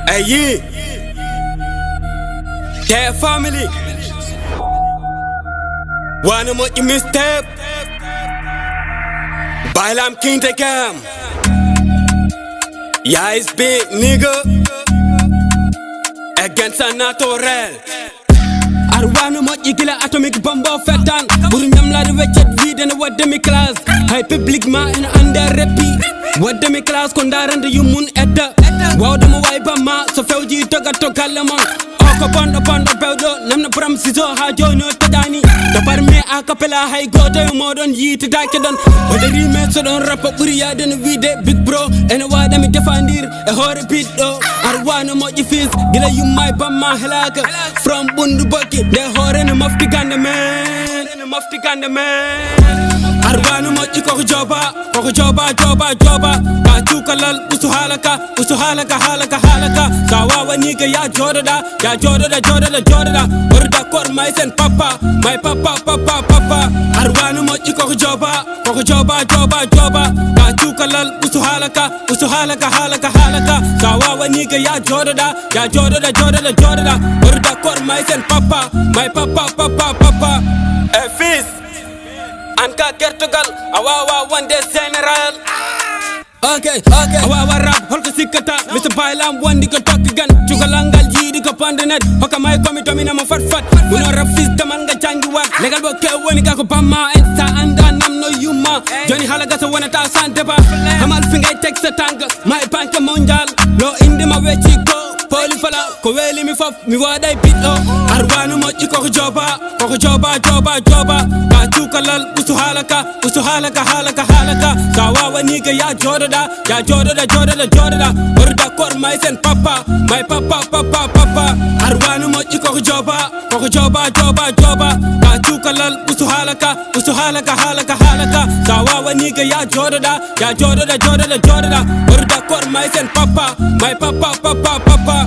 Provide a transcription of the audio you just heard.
Hey, yeah. Their family. Wanna make you misstep. Bailam King the Cam. Yeah, it's big, nigga. Against a natural. Arwana mo igila atomic bombo fetan. Burunyam la de wechet vide na wademi class. High public ma in under repi. Wademi class kondarande yumun edda. Wow demo waiba ma so fewji toga togalamon. Oko bondo beldo namna pram sizo ha jono tadani. Da parme a capella high go to modern yit dakedon. But the remake so don rap buriya den vide big bro. And wada mi defandir a hore beat do. Arwana mo ifis gila you my bama halaka. From bundu bucket de hore na mafti ganda man. Mafti ganda man. Arwana mo iko joba ka chukalal usuhalaka halaka kawawa nigga ya jododa orda kor my sen papa my papa Arwana mo iko joba ka chukalal usuhalaka halaka kawawa nigga ya jododa orda kor my sen papa my papa fis Anka Gertugal, awawa one day general. Okay. Awawa rap, holka sikata. Mr. Bailam one di ko talk again. Chukalangal ji di ko pandanet. Hoka mai komi to mina mo fat. Muno rap fis daman ga jangi wa. Legal bo ke woni ka ko bama enta anda nam no yuma. Johnny halaga so wana ta san deba. Hamal finga tek sa tanga. My bank mondial. Lo indi ma wechi go. Poli fala ko weli mi faf mi wada bit o. Arwana mo iko ko joba. Ka chukalal usuhalaka halaka kawawa nigga ya jododa orda kor my sen papa my papa Arwana mo iko ko joba ka chukalal usuhalaka halaka kawawa nigga ya jododa orda kor my sen papa my papa